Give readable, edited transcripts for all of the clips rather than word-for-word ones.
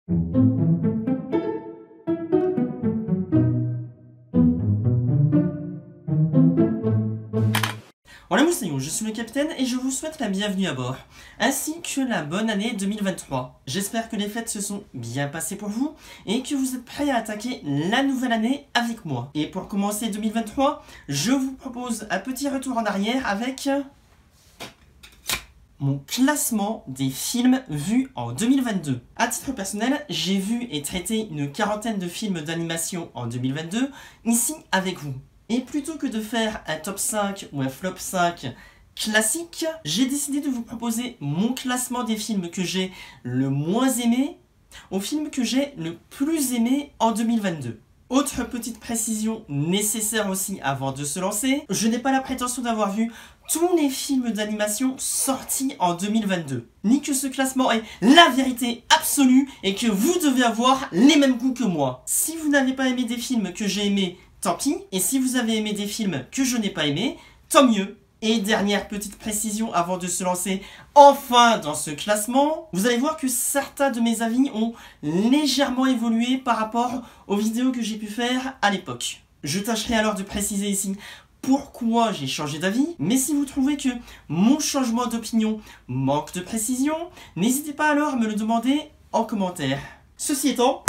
Voilà Moussaillon, je suis le capitaine et je vous souhaite la bienvenue à bord, ainsi que la bonne année 2023. J'espère que les fêtes se sont bien passées pour vous et que vous êtes prêts à attaquer la nouvelle année avec moi. Et pour commencer 2023, je vous propose un petit retour en arrière avec mon classement des films vus en 2022. À titre personnel, j'ai vu et traité une quarantaine de films d'animation en 2022, ici avec vous. Et plutôt que de faire un top 5 ou un flop 5 classique, j'ai décidé de vous proposer mon classement des films que j'ai le moins aimé aux films que j'ai le plus aimé en 2022. Autre petite précision nécessaire aussi avant de se lancer, je n'ai pas la prétention d'avoir vu tous les films d'animation sortis en 2022, ni que ce classement est la vérité absolue et que vous devez avoir les mêmes goûts que moi. Si vous n'avez pas aimé des films que j'ai aimés, tant pis, et si vous avez aimé des films que je n'ai pas aimés, tant mieux. Et dernière petite précision avant de se lancer enfin dans ce classement, vous allez voir que certains de mes avis ont légèrement évolué par rapport aux vidéos que j'ai pu faire à l'époque. Je tâcherai alors de préciser ici pourquoi j'ai changé d'avis, mais si vous trouvez que mon changement d'opinion manque de précision, n'hésitez pas alors à me le demander en commentaire. Ceci étant,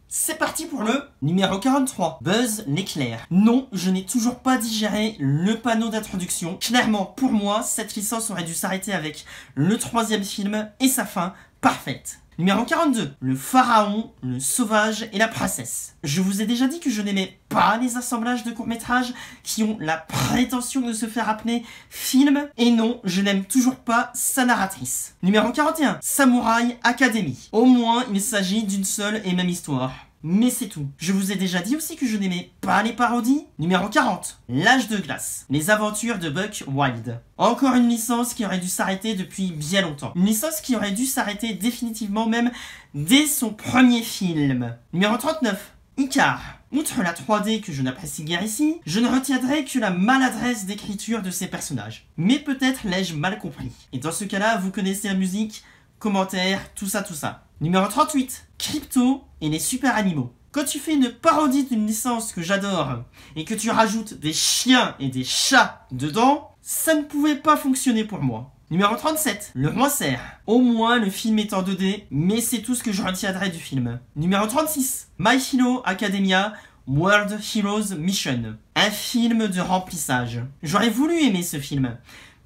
c'est parti pour le numéro 43, Buzz l'éclair. Non, je n'ai toujours pas digéré le panneau d'introduction. Clairement, pour moi, cette licence aurait dû s'arrêter avec le troisième film et sa fin parfaite. Numéro 42, le pharaon, le sauvage et la princesse. Je vous ai déjà dit que je n'aimais pas les assemblages de courts-métrages qui ont la prétention de se faire appeler film. Et non, je n'aime toujours pas sa narratrice. Numéro 41, Samouraï Academy. Au moins, il s'agit d'une seule et même histoire. Mais c'est tout. Je vous ai déjà dit aussi que je n'aimais pas les parodies. Numéro 40, L'âge de glace. Les aventures de Buck Wild. Encore une licence qui aurait dû s'arrêter depuis bien longtemps. Une licence qui aurait dû s'arrêter définitivement même dès son premier film. Numéro 39, Icar. Outre la 3D que je n'apprécie guère ici, je ne retiendrai que la maladresse d'écriture de ces personnages. Mais peut-être l'ai-je mal compris. Et dans ce cas-là, vous connaissez la musique, commentaires, tout ça. Numéro 38, Crypto et les super animaux. Quand tu fais une parodie d'une licence que j'adore et que tu rajoutes des chiens et des chats dedans, ça ne pouvait pas fonctionner pour moi. Numéro 37, Le Roi Cerf. Au moins le film est en 2D, mais c'est tout ce que je retiendrai du film. Numéro 36, My Hero Academia World Heroes Mission. Un film de remplissage. J'aurais voulu aimer ce film,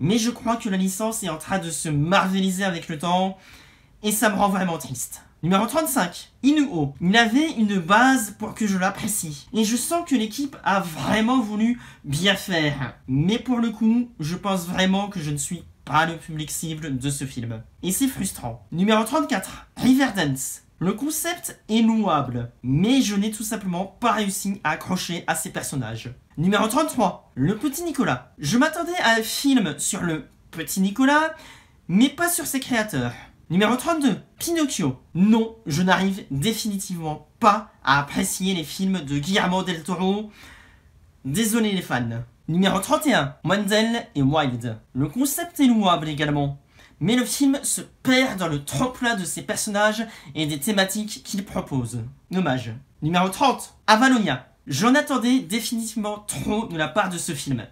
mais je crois que la licence est en train de se marveliser avec le temps, et ça me rend vraiment triste. Numéro 35, Inuo. Il avait une base pour que je l'apprécie. Et je sens que l'équipe a vraiment voulu bien faire. Mais pour le coup, je pense vraiment que je ne suis pas le public cible de ce film. Et c'est frustrant. Numéro 34, Riverdance. Le concept est louable, mais je n'ai tout simplement pas réussi à accrocher à ces personnages. Numéro 33, Le Petit Nicolas. Je m'attendais à un film sur le Petit Nicolas, mais pas sur ses créateurs. Numéro 32, Pinocchio. Non, je n'arrive définitivement pas à apprécier les films de Guillermo del Toro. Désolé les fans. Numéro 31, Wendell et Wild. Le concept est louable également, mais le film se perd dans le trop-plein de ses personnages et des thématiques qu'il propose. Dommage. Numéro 30, Avalonia. J'en attendais définitivement trop de la part de ce film.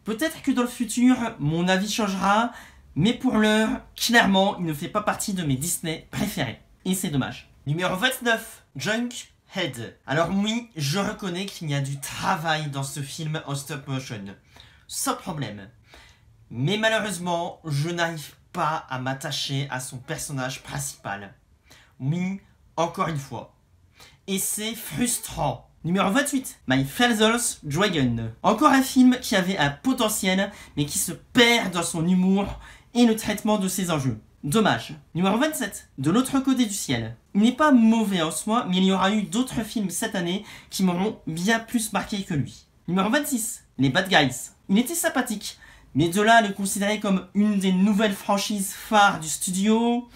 Peut-être que dans le futur, mon avis changera, mais pour l'heure, clairement, il ne fait pas partie de mes Disney préférés. Et c'est dommage. Numéro 29, Junkhead. Alors oui, je reconnais qu'il y a du travail dans ce film en stop motion. Sans problème. Mais malheureusement, je n'arrive pas à m'attacher à son personnage principal. Oui, encore une fois. Et c'est frustrant. Numéro 28, My Father's Dragon. Encore un film qui avait un potentiel, mais qui se perd dans son humour et le traitement de ses enjeux. Dommage. Numéro 27, De l'autre côté du ciel. Il n'est pas mauvais en soi, mais il y aura eu d'autres films cette année qui m'auront bien plus marqué que lui. Numéro 26, Les Bad Guys. Il était sympathique, mais de là à le considérer comme une des nouvelles franchises phares du studio...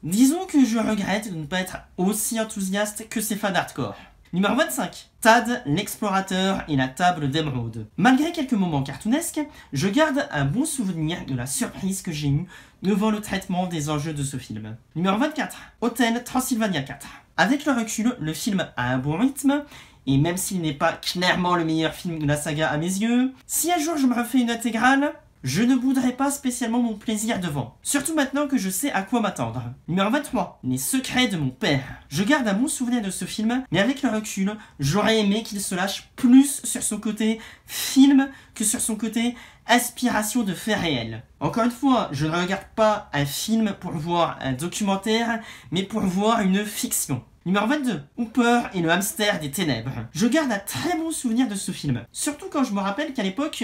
Disons que je regrette de ne pas être aussi enthousiaste que ses fans hardcore. Numéro 25. Tad, l'explorateur et la table d'émeraude. Malgré quelques moments cartoonesques, je garde un bon souvenir de la surprise que j'ai eue devant le traitement des enjeux de ce film. Numéro 24. Hôtel Transylvania 4. Avec le recul, le film a un bon rythme, et même s'il n'est pas clairement le meilleur film de la saga à mes yeux, si un jour je me refais une intégrale, je ne bouderai pas spécialement mon plaisir devant. Surtout maintenant que je sais à quoi m'attendre. Numéro 23. Les secrets de mon père. Je garde un bon souvenir de ce film, mais avec le recul, j'aurais aimé qu'il se lâche plus sur son côté film que sur son côté aspiration de faits réels. Encore une fois, je ne regarde pas un film pour voir un documentaire, mais pour voir une fiction. Numéro 22. Hooper et le hamster des ténèbres. Je garde un très bon souvenir de ce film. Surtout quand je me rappelle qu'à l'époque...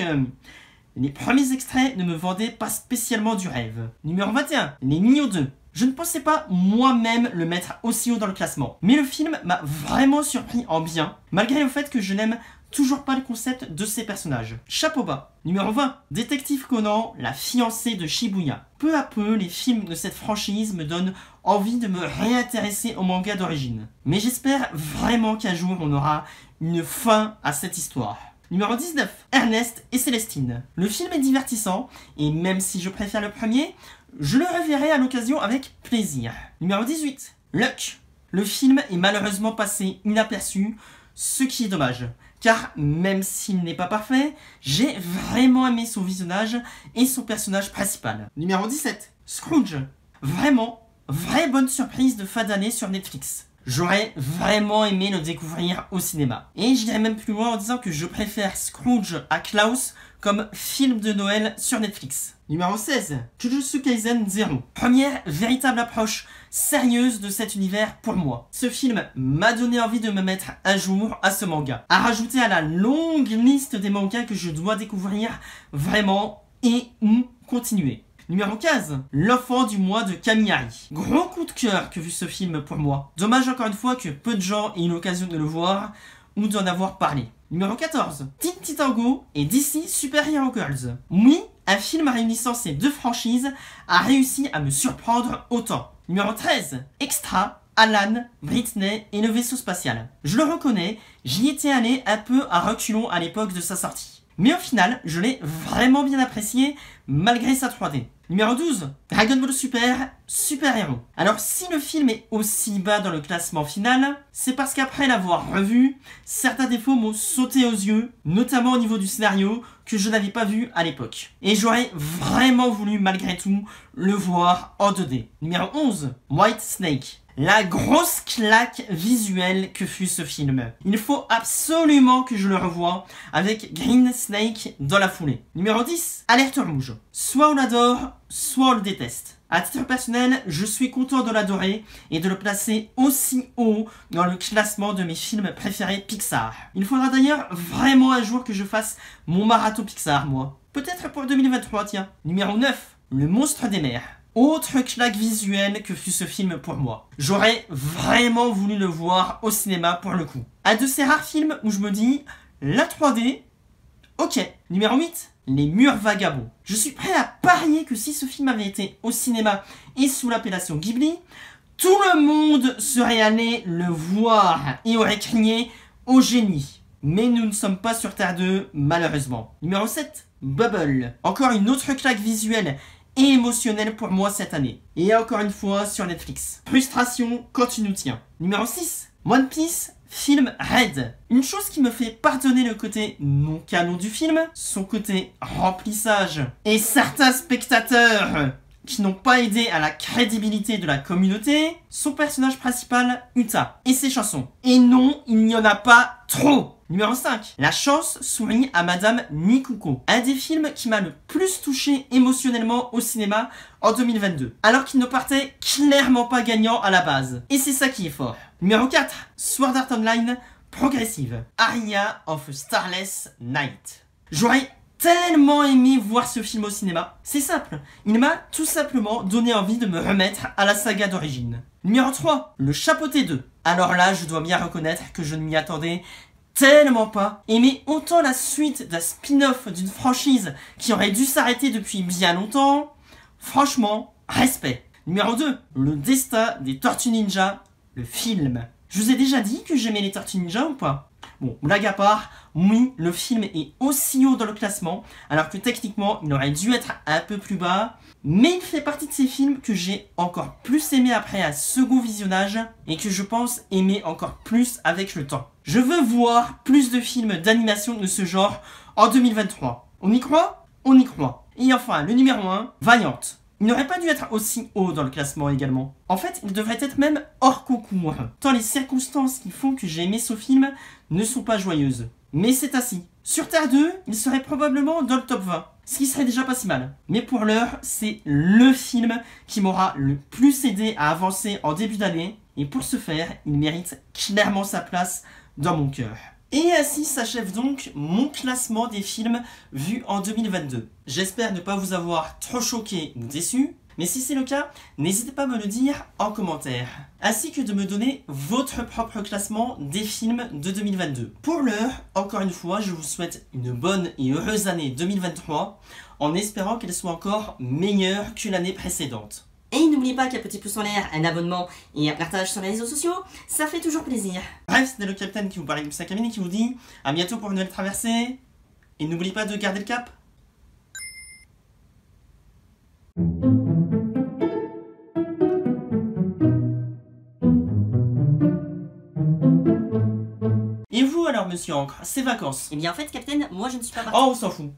les premiers extraits ne me vendaient pas spécialement du rêve. Numéro 21. Les Mignons 2. Je ne pensais pas moi-même le mettre aussi haut dans le classement. Mais le film m'a vraiment surpris en bien, malgré le fait que je n'aime toujours pas le concept de ces personnages. Chapeau bas. Numéro 20. Détective Conan, la fiancée de Shibuya. Peu à peu, les films de cette franchise me donnent envie de me réintéresser au manga d'origine. Mais j'espère vraiment qu'un jour on aura une fin à cette histoire. Numéro 19. Ernest et Célestine. Le film est divertissant, et même si je préfère le premier, je le reverrai à l'occasion avec plaisir. Numéro 18. Luck. Le film est malheureusement passé inaperçu, ce qui est dommage, car même s'il n'est pas parfait, j'ai vraiment aimé son visionnage et son personnage principal. Numéro 17. Scrooge. Vraiment, vraie bonne surprise de fin d'année sur Netflix. J'aurais vraiment aimé le découvrir au cinéma. Et j'irais même plus loin en disant que je préfère Scrooge à Klaus comme film de Noël sur Netflix. Numéro 16. Jujutsu Kaisen 0. Première véritable approche sérieuse de cet univers pour moi. Ce film m'a donné envie de me mettre un jour à ce manga. À rajouter à la longue liste des mangas que je dois découvrir vraiment et ou continuer. Numéro 15. L'enfant du mois de Kamihari. Gros coup de cœur que vu ce film pour moi. Dommage encore une fois que peu de gens aient eu l'occasion de le voir ou d'en avoir parlé. Numéro 14. Teen Titango et DC Super Hero Girls. Oui, un film réunissant ces deux franchises a réussi à me surprendre autant. Numéro 13. Extra, Alan, Britney et le vaisseau spatial. Je le reconnais, j'y étais allé un peu à reculons à l'époque de sa sortie. Mais au final, je l'ai vraiment bien apprécié malgré sa 3D. Numéro 12. Dragon Ball Super, Super Hero. Alors si le film est aussi bas dans le classement final, c'est parce qu'après l'avoir revu, certains défauts m'ont sauté aux yeux, notamment au niveau du scénario, que je n'avais pas vu à l'époque. Et j'aurais vraiment voulu malgré tout le voir en 2D. Numéro 11. White Snake. La grosse claque visuelle que fut ce film. Il faut absolument que je le revoie avec Green Snake dans la foulée. Numéro 10. Alerte rouge. Soit on l'adore, soit on le déteste. À titre personnel, je suis content de l'adorer et de le placer aussi haut dans le classement de mes films préférés Pixar. Il faudra d'ailleurs vraiment un jour que je fasse mon marathon Pixar, moi. Peut-être pour 2023, tiens. Numéro 9. Le monstre des mers. Autre claque visuelle que fut ce film pour moi. J'aurais vraiment voulu le voir au cinéma pour le coup. Un de ces rares films où je me dis, la 3D, ok. Numéro 8, Les Murs Vagabonds. Je suis prêt à parier que si ce film avait été au cinéma et sous l'appellation Ghibli, tout le monde serait allé le voir et aurait crié au génie. Mais nous ne sommes pas sur Terre 2, malheureusement. Numéro 7, Bubble. Encore une autre claque visuelle et émotionnel pour moi cette année. Et encore une fois sur Netflix. Frustration quand tu nous tiens. Numéro 6. One Piece, film Red. Une chose qui me fait pardonner le côté non canon du film, son côté remplissage et certains spectateurs qui n'ont pas aidé à la crédibilité de la communauté, son personnage principal, Uta, et ses chansons. Et non, il n'y en a pas trop. Numéro 5. La chance sourit à Madame Nikuko. Un des films qui m'a le plus touché émotionnellement au cinéma en 2022. Alors qu'il ne partait clairement pas gagnant à la base. Et c'est ça qui est fort. Numéro 4. Sword Art Online, progressive. Aria of a Starless Night. J'aurais tellement aimé voir ce film au cinéma. C'est simple. Il m'a tout simplement donné envie de me remettre à la saga d'origine. Numéro 3. Le Chapeauté 2. Alors là, je dois bien reconnaître que je ne m'y attendais tellement pas. Aimer autant la suite d'un spin-off d'une franchise qui aurait dû s'arrêter depuis bien longtemps, franchement, respect. Numéro 2. Le destin des Tortues Ninja, le film. Je vous ai déjà dit que j'aimais les Tortues Ninja ou pas? Bon, blague à part, oui, le film est aussi haut dans le classement, alors que techniquement, il aurait dû être un peu plus bas. Mais il fait partie de ces films que j'ai encore plus aimé après un second visionnage, et que je pense aimer encore plus avec le temps. Je veux voir plus de films d'animation de ce genre en 2023. On y croit? On y croit. Et enfin, le numéro 1, Valiant. Il n'aurait pas dû être aussi haut dans le classement également. En fait, il devrait être même hors concours, tant les circonstances qui font que j'ai aimé ce film ne sont pas joyeuses. Mais c'est ainsi. Sur Terre 2, il serait probablement dans le top 20, ce qui serait déjà pas si mal. Mais pour l'heure, c'est LE film qui m'aura le plus aidé à avancer en début d'année, et pour ce faire, il mérite clairement sa place dans mon cœur. Et ainsi s'achève donc mon classement des films vus en 2022. J'espère ne pas vous avoir trop choqué ou déçu, mais si c'est le cas, n'hésitez pas à me le dire en commentaire, ainsi que de me donner votre propre classement des films de 2022. Pour l'heure, encore une fois, je vous souhaite une bonne et heureuse année 2023, en espérant qu'elle soit encore meilleure que l'année précédente. Et n'oubliez pas qu'un petit pouce en l'air, un abonnement et un partage sur les réseaux sociaux, ça fait toujours plaisir. Bref, c'était le capitaine qui vous parlait de sa cabine et qui vous dit à bientôt pour une nouvelle traversée. Et n'oubliez pas de garder le cap. Et vous alors, monsieur Ancre, ces vacances? Eh bien en fait, Captain, moi je ne suis pas parti. Oh, on s'en fout.